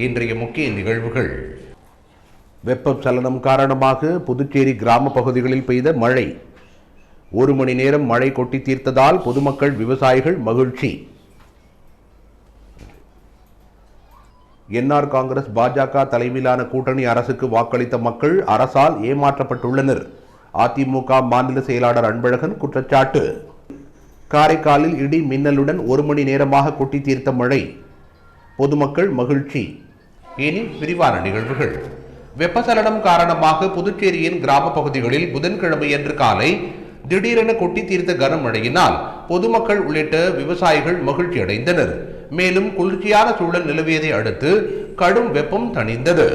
இன்றைய முக்கிய நிகழ்வுகள். வெப்பச்சலனம் காரணமாக புதுச்சேரி கிராம பகுதிகளில் பெய்த மழை. 1 மணி நேரம் மழை கொட்டி தீர்த்ததால் பொதுமக்கள் விவசாயிகள் மகிழ்ச்சி. என்ஆர் காங்கிரஸ் பாஜக தலைமையிலான கூட்டணி அரசுக்கு வாக்களித்த மக்கள் அரசால் ஏமாற்றப்பட்டுள்ளனர். அதிமுக மாநில செயலாளர் அன்பழகன் குற்றச்சாட்டு. காரைக்காலில் இடி மின்னலுடன் 1 மணி நேரமாக கொட்டி தீர்த்த மழை. பொதுமக்கள் மகிழ்ச்சி. இனி விரிவான நிகழ்வுகள். வெப்பச்சலனம் காரணமாக புதுச்சேரியின் கிராம பகுதிகளில் புதன்கிழமையன்று காலை திடீரென கொட்டி தீர்த்த கனமழையினால் பொதுமக்கள் உள்ளிட்ட விவசாயிகள் மகிழ்ச்சி அடைந்தனர். மேலும் குளிர்ச்சியான சூழல் நிலவியதை அடுத்து கடும் வெப்பம் தணிந்தது.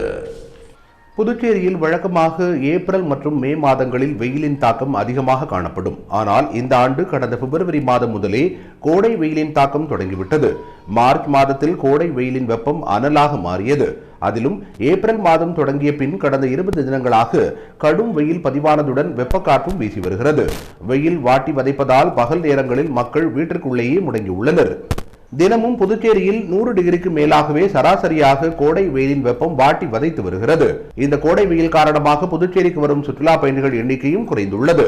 புதுச்சேரியில் வழக்கமாக ஏப்ரல் மற்றும் மே மாதங்களில் வெயிலின் தாக்கம் அதிகமாக காணப்படும். ஆனால் இந்த ஆண்டு கடந்த பிப்ரவரி மாதம் முதலே கோடை வெயிலின் தாக்கம் தொடங்கிவிட்டது. மார்ச் மாதத்தில் கோடை வெயிலின் வெப்பம் அனலாக மாறியது. அதிலும் ஏப்ரல் மாதம் தொடங்கிய பின் கடந்த 20 தினங்களாக கடும் வெயில் பதிவானதுடன் வெப்பக்காற்றும் வீசி வருகிறது. வெயில் வாட்டி வதைப்பதால் பகல் நேரங்களில் மக்கள் வீட்டிற்குள்ளேயே முடங்கியுள்ளனர். தினமும் புதுச்சேரியில் 100 டிகிரிக்கு மேலாகவே சராசரியாக கோடை வெயிலின் வெப்பம் வாட்டி வதைத்து வருகிறது. இந்த கோடை வெயில் காரணமாக புதுச்சேரிக்கு வரும் சுற்றுலா பயணிகள் எண்ணிக்கையும் குறைந்துள்ளது.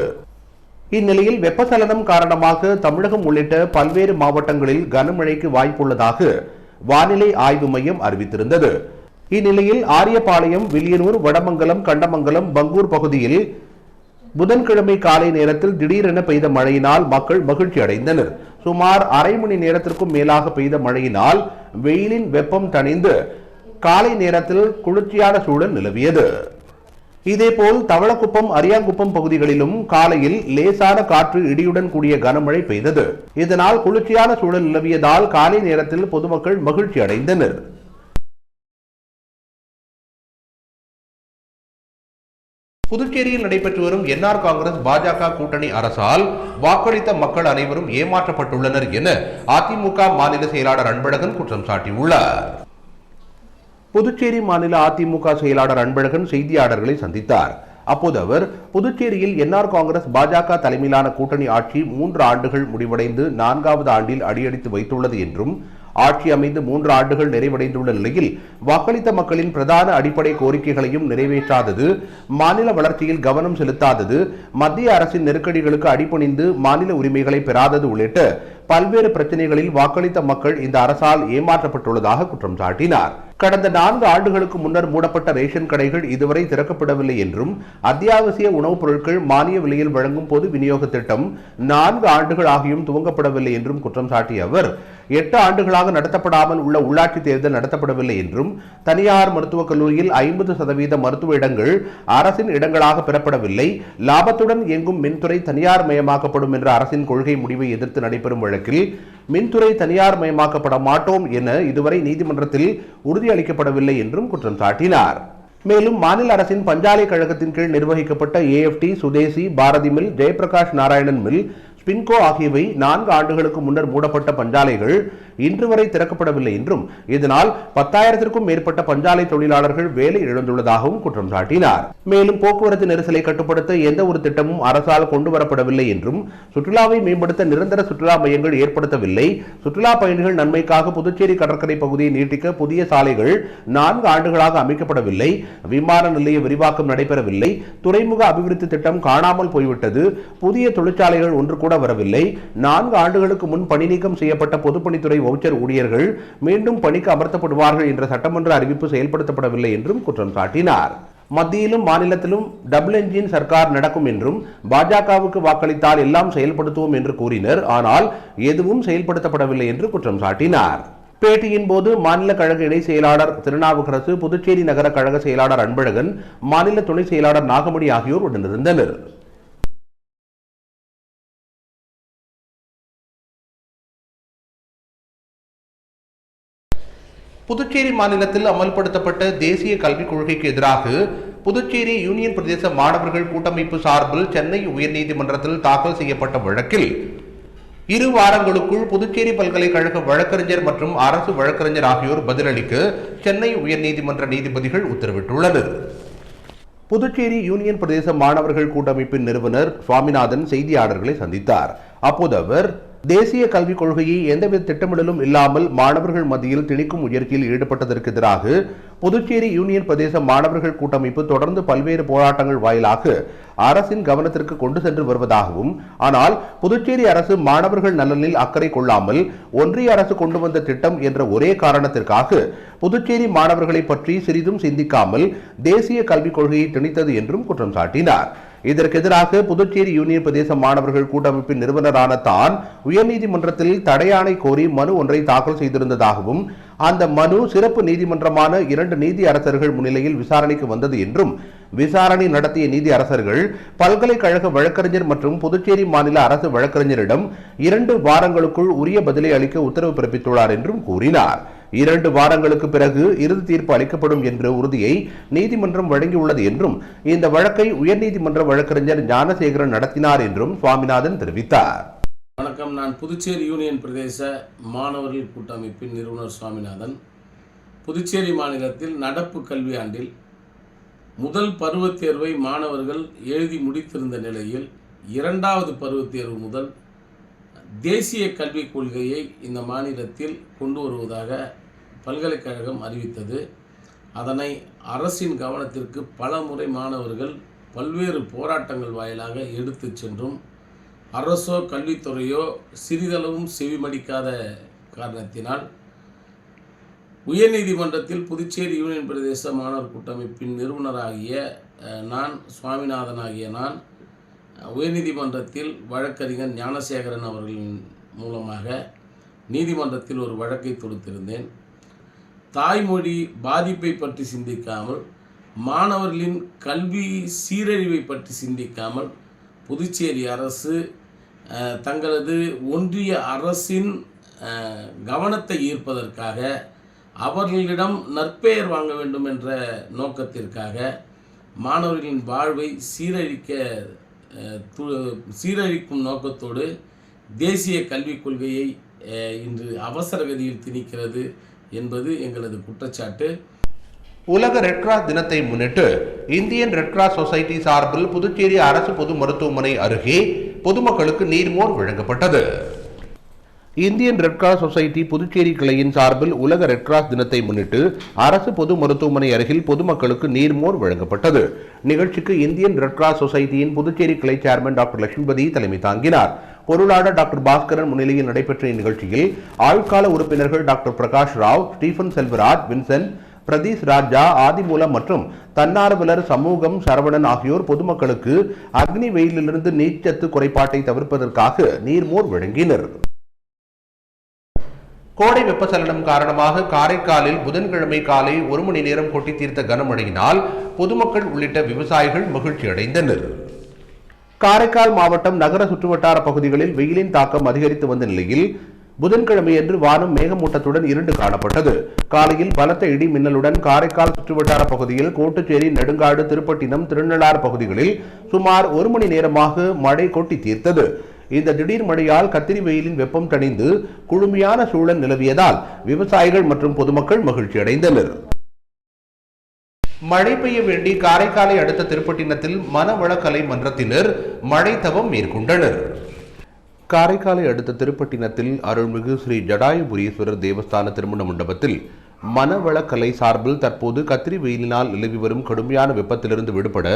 இந்நிலையில் வெப்பச்சலனம் காரணமாக தமிழகம் உள்ளிட்ட பல்வேறு மாவட்டங்களில் கனமழைக்கு வாய்ப்புள்ளதாக வானிலை ஆய்வு மையம் அறிவித்திருந்தது. இந்நிலையில் ஆரியபாளையம், வில்லியனூர், வடமங்கலம், கண்டமங்கலம், பங்கூர் பகுதியில் புதன்கிழமை காலை நேரத்தில் திடீரென பெய்த மழையினால் மக்கள் மகிழ்ச்சி அடைந்தனர். சுமார் அரை மணி நேரத்திற்கும் மேலாக பெய்த மழையினால் வெயிலின் வெப்பம் தணிந்து காலை நேரத்தில் குளிர்ச்சியான சூழல் நிலவியது. இதேபோல் தவளக்குப்பம், அரியாங்குப்பம் பகுதிகளிலும் காலையில் லேசான காற்று, இடியுடன் கூடிய கனமழை பெய்தது. இதனால் குளிர்ச்சியான சூழல் நிலவியதால் காலை நேரத்தில் பொதுமக்கள் மகிழ்ச்சி அடைந்தனர். புதுச்சேரியில் நடைபெற்று வரும் என்ஆர் காங்கிரஸ் பாஜக கூட்டணி அரசால் வாக்களித்த மக்கள் அனைவரும் ஏமாற்றப்பட்டுள்ளனர் என அதிமுக மாநில செயலாளர் அன்பழகன் குற்றம் சாட்டியுள்ளார். புதுச்சேரி மாநில அதிமுக செயலாளர் அன்பழகன் செய்தியாளர்களை சந்தித்தார். அப்போது அவர் புதுச்சேரியில் என்ஆர் காங்கிரஸ் பாஜக தலைமையிலான கூட்டணி ஆட்சி 3 ஆண்டுகள் முடிவடைந்து 4வது ஆண்டில் அடியெடுத்து வைத்துள்ளது என்றும், ஆட்சி அமைந்து 3 ஆண்டுகள் நிறைவடைந்துள்ள நிலையில் வாக்களித்த மக்களின் பிரதான அடிப்படை கோரிக்கைகளையும் நிறைவேற்றாதது, மாநில வளர்ச்சியில் கவனம் செலுத்தாதது, மத்திய அரசின் நெருக்கடிகளுக்கு அடிபணிந்து மாநில உரிமைகளை பெறாதது உள்ளிட்ட பல்வேறு பிரச்சனைகளில் வாக்களித்த மக்கள் இந்த அரசால் ஏமாற்றப்பட்டுள்ளதாக குற்றம் சாட்டினார். கடந்த 4 ஆண்டுகளுக்கு முன்னர் மூடப்பட்ட ரேஷன் கடைகள் இதுவரை திறக்கப்படவில்லை என்றும், அத்தியாவசிய உணவுப் பொருட்கள் மானிய விலையில் வழங்கும் பொது விநியோக திட்டம் 4 ஆண்டுகள் ஆகியும் துவங்கப்படவில்லை என்றும் குற்றம் சாட்டிய அவர், 8 ஆண்டுகளாக நடத்தப்படாமல் உள்ள உள்ளாட்சி தேர்தல் நடத்தப்படவில்லை என்றும், தனியார் மருத்துவக் கல்லூரியில் 50% மருத்துவ இடங்கள் அரசின் இடங்களாக பெறப்படவில்லை, லாபத்துடன் இயங்கும் மின்துறை தனியார் மயமாக்கப்படும் என்ற அரசின் கொள்கை முடிவை எதிர்த்து நடைபெறும் வழக்கில் மின்துறை தனியார் மயமாக்கப்பட மாட்டோம் என இதுவரை நீதிமன்றத்தில் உறுதியளிக்கப்படவில்லை என்றும் குற்றம் சாட்டினார். மேலும் மாநில அரசின் பஞ்சாலை கழகத்தின் கீழ் நிர்வகிக்கப்பட்ட AFT, சுதேசி, பாரதி மில், ஜெயபிரகாஷ் நாராயணன் மில், ஸ்பின்கோ ஆகியவை 4 ஆண்டுகளுக்கு முன்னர் மூடப்பட்ட பஞ்சாலைகள் இன்று வரை திறக்கப்படவில்லை என்றும், இதனால் 10,000க்கும் மேற்பட்ட பஞ்சாலை தொழிலாளர்கள் வேலை இழந்துள்ளதாகவும் குற்றம் சாட்டினார். மேலும் போக்குவரத்து நெரிசலை கட்டுப்படுத்த எந்த ஒரு திட்டமும் அரசால் கொண்டுவரப்படவில்லை என்றும், சுற்றுலாவை மேம்படுத்த நிரந்தர சுற்றுலா மையங்கள் ஏற்படுத்தவில்லை, சுற்றுலா பயணிகள் நன்மைக்காக புதுச்சேரி கடற்கரை பகுதியை நீட்டிக்க புதிய சாலைகள் 4 ஆண்டுகளாக அமைக்கப்படவில்லை, விமான நிலைய விரிவாக்கம் நடைபெறவில்லை, துறைமுக அபிவிருத்தி திட்டம் காணாமல் போய்விட்டது, புதிய தொழிற்சாலைகள் ஒன்று கூட வரவில்லை, 4 ஆண்டுகளுக்கு முன் பணி நீக்கம் செய்யப்பட்ட பொதுப்பணித்துறை வவுச்சர் ஊழியர்கள் மீண்டும் பணிக்கு அமர்த்தப்படுவார்கள் என்ற சட்டமன்ற அறிவிப்பு செயல்படுத்தப்படவில்லை என்றும் குற்றம் சாட்டினார். மத்தியிலும் மாநிலத்திலும் டபுள் என்ஜின் சர்க்கார் நடக்கும் என்றும், பாஜகவுக்கு வாக்களித்தால் எல்லாம் செயல்படுத்துவோம் என்று கூறினர். ஆனால் எதுவும் செயல்படுத்தப்படவில்லை என்று குற்றம் சாட்டினார். பேட்டியின் போது மாநில கழக இணை செயலாளர் திருநாவுக்கரசு, புதுச்சேரி நகர கழக செயலாளர் அன்பழகன், மாநில துணை செயலாளர் நாகமணி ஆகியோர் உடனிருந்தனர். புதுச்சேரி மாநிலத்தில் அமல்படுத்தப்பட்ட தேசிய கல்விக் கொள்கைக்கு எதிராக புதுச்சேரி யூனியன் பிரதேச மாணவர்கள் கூட்டமைப்பு சார்பில் சென்னை உயர்நீதிமன்றத்தில் தாக்கல் செய்யப்பட்ட வழக்கில் 2 வாரங்களுக்குள் புதுச்சேரி பல்கலைக்கழக வழக்கறிஞர் மற்றும் அரசு வழக்கறிஞர் ஆகியோர் பதிலளிக்க சென்னை உயர்நீதிமன்ற நீதிபதிகள் உத்தரவிட்டுள்ளனர். புதுச்சேரி யூனியன் பிரதேச மாணவர்கள் கூட்டமைப்பின் நிறுவனர் சுவாமிநாதன் செய்தியாளர்களை சந்தித்தார். அப்போது அவர், தேசிய கல்விக் கொள்கையை எந்தவித திட்டமிடலும் இல்லாமல் மாணவர்கள் மத்தியில் திணிக்கும் முயற்சியில் ஈடுபட்டதற்கு எதிராக புதுச்சேரி யூனியன் பிரதேச மாணவர்கள் கூட்டமைப்பு தொடர்ந்து பல்வேறு போராட்டங்கள் வாயிலாக அரசின் கவனத்திற்கு கொண்டு சென்று வருவதாகவும், ஆனால் புதுச்சேரி அரசு மாணவர்கள் நலனில் அக்கறை கொள்ளாமல் ஒன்றிய அரசு கொண்டு வந்த திட்டம் என்ற ஒரே காரணத்திற்காக புதுச்சேரி மாணவர்களை பற்றி சிறிதும் சிந்திக்காமல் தேசிய கல்விக் கொள்கையை திணித்தது என்றும் குற்றம் சாட்டினார். இதற்கு எதிராக புதுச்சேரி யூனியன் பிரதேச மாணவர்கள் கூட்டமைப்பின் நிறுவனரான தான் உயர்நீதிமன்றத்தில் தடையாணை கோரி மனு ஒன்றை தாக்கல் செய்திருந்ததாகவும், அந்த மனு சிறப்பு நீதிமன்றமான 2 நீதி அரசர்கள் முன்னிலையில் விசாரணைக்கு வந்தது என்றும், விசாரணை நடத்திய நீதி அரசர்கள் பல்கலைக்கழக வழக்கறிஞர் மற்றும் புதுச்சேரி மாநில அரசு வழக்கறிஞரிடம் 2 வாரங்களுக்குள் உரிய பதிலை அளிக்க உத்தரவு பிறப்பித்துள்ளார் என்றும் கூறினார். 2 வாரங்களுக்கு பிறகு இறுதி தீர்ப்பு அளிக்கப்படும் என்ற உறுதியை நீதிமன்றம் வழங்கியுள்ளது என்றும், இந்த வழக்கை உயர்நீதிமன்ற வழக்கறிஞர் ஞானசேகரன் நடத்தினார் என்றும் சுவாமிநாதன் தெரிவித்தார். வணக்கம். நான் புதுச்சேரி யூனியன் பிரதேச மாணவர்கள் கூட்டமைப்பின் நிறுவனர் சுவாமிநாதன். புதுச்சேரி மாநிலத்தில் நடப்பு கல்வியாண்டில் முதல் பருவத் தேர்வை மாணவர்கள் எழுதி முடித்திருந்த நிலையில் 2வது பருவத் தேர்வு முதல் தேசிய கல்விக் கொள்கையை இந்த மாநிலத்தில் கொண்டு வருவதாக பல்கலைக்கழகம் அறிவித்தது. அதனை அரசின் கவனத்திற்கு பல முறை மாணவர்கள் பல்வேறு போராட்டங்கள் வாயிலாக எடுத்து சென்றும் அரசோ கல்வித்துறையோ சிறிதளவும் செவிமடிக்காத காரணத்தினால் உயர்நீதிமன்றத்தில் புதுச்சேரி யூனியன் பிரதேச மாணவர் கூட்டமைப்பின் நிறுவனராகிய நான் உயர்நீதிமன்றத்தில் வழக்கறிஞர் ஞானசேகரன் அவர்களின் மூலமாக நீதிமன்றத்தில் ஒரு வழக்கை தொடுத்திருந்தேன். தாய்மொழி பாதிப்பை பற்றி சிந்திக்காமல், மாணவர்களின் கல்வி சீரழிவை பற்றி சிந்திக்காமல் புதுச்சேரி அரசு தங்களது ஒன்றிய அரசின் கவனத்தை ஈர்ப்பதற்காக, அவர்களிடம் நற்பெயர் வாங்க வேண்டும் என்ற நோக்கத்திற்காக மாணவர்களின் வாழ்வை சீரழிக்கும் நோக்கத்தோடு தேசிய கல்விக் கொள்கையை இன்று அவசர கதியில் திணிக்கிறது என்பது எங்களது குற்றச்சாட்டு. உலக ரெட் கிராஸ் தினத்தை முன்னிட்டு இந்தியன் ரெட் கிராஸ் சொசைட்டி சார்பில் புதுச்சேரி அரசு பொது மருத்துவமனை அருகே பொதுமக்களுக்கு நீர்மோர் வழங்கப்பட்டது. Indian red cross society Puducherry கிளையின் சார்பில் உலக ரெட் கிராஸ் தினத்தை முன்னிட்டு அரசு பொது மருத்துவமனை அருகில் பொதுமக்களுக்கு நீர்மோர் வழங்கப்பட்டது. நிகழ்ச்சிக்கு இந்தியன் ரெட் கிராஸ் சொசைட்டியின் புதுச்சேரி கிளை சேர்மன் டாக்டர் லட்சுமிபதி தலைமை தாங்கினார். பொருளாளர் டாக்டர் பாஸ்கரன் முன்னிலையில் நடைபெற்ற இந்நிகழ்ச்சியில் ஆயுட்கால உறுப்பினர்கள் doctor Prakash Rao, Stephen Selvaraj, Vincent, Pradeesh Raja, Adimoolam மற்றும் தன்னார்வலர் சமூகம் சரவணன் ஆகியோர் பொதுமக்களுக்கு அக்னி வெயிலிலிருந்து நீர்ச்சத்து குறைபாட்டை தவிர்ப்பதற்காக நீர்மோர் வழங்கினர். கோடை வெப்பச்சலனம் காரணமாக காரைக்காலில் புதன்கிழமை காலை 1 மணி நேரம் கொட்டி தீர்த்த கனமழையினால் பொதுமக்கள் உள்ளிட்ட விவசாயிகள் மகிழ்ச்சி அடைந்தனர். காரைக்கால் மாவட்டம் நகர சுற்றுவட்டார பகுதிகளில் வெயிலின் தாக்கம் அதிகரித்து வந்த நிலையில் புதன்கிழமையன்று வானம் மேகமூட்டத்துடன் இருண்டு காணப்பட்டது. காலையில் பலத்த இடி மின்னலுடன் காரைக்கால் சுற்றுவட்டார பகுதியில் கோட்டுச்சேரி, நெடுங்காடு, திருப்பட்டினம், திருநள்ளாறு பகுதிகளில் சுமார் 1 மணி நேரமாக மழை கொட்டி தீர்த்தது. இந்த திடீர் மழையால் கத்திரி வெயிலின் வெப்பம் தணிந்து குளுமையான சூழல் நிலவியதால் விவசாயிகள் மற்றும் பொதுமக்கள் மகிழ்ச்சி அடைந்தனர். மழை பெய்ய வேண்டி காரைக்காலை அடுத்த திருப்பட்டினத்தில் மனவளக்கலை மன்றத்தினர் மழை தவம் மேற்கொண்டனர். காரைக்காலை அடுத்த திருப்பட்டினத்தில் அருள்மிகு ஸ்ரீ ஜடாயுபுரீஸ்வரர் தேவஸ்தான திருமண மண்டபத்தில் மனவளக்கலை சார்பில் தற்போது கத்திரி வெயிலினால் நிலவி வரும் கடுமையான வெப்பத்திலிருந்து விடுபட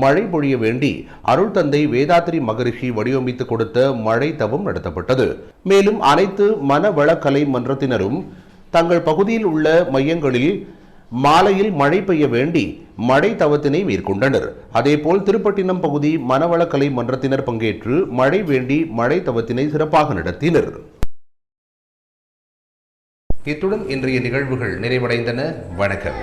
மழை பொழிய வேண்டி அருள் தந்தை வேதாத்திரி மகரிஷி வடிவமைத்து கொடுத்த மழை தவம் நடத்தப்பட்டது. மேலும் அனைத்து மனவளக்கலை மன்றத்தினரும் தங்கள் பகுதியில் உள்ள மையங்களில் மாலையில் மழை பெய்ய வேண்டி மழை தவத்தினை மேற்கொண்டனர். அதேபோல் திருப்பட்டினம் பகுதி மனவளக்கலை மன்றத்தினர் பங்கேற்று மழை வேண்டி மழை தவத்தினை சிறப்பாக நடத்தினர். இத்துடன் இன்றைய நிகழ்வுகள் நிறைவடைந்தன. வணக்கம்.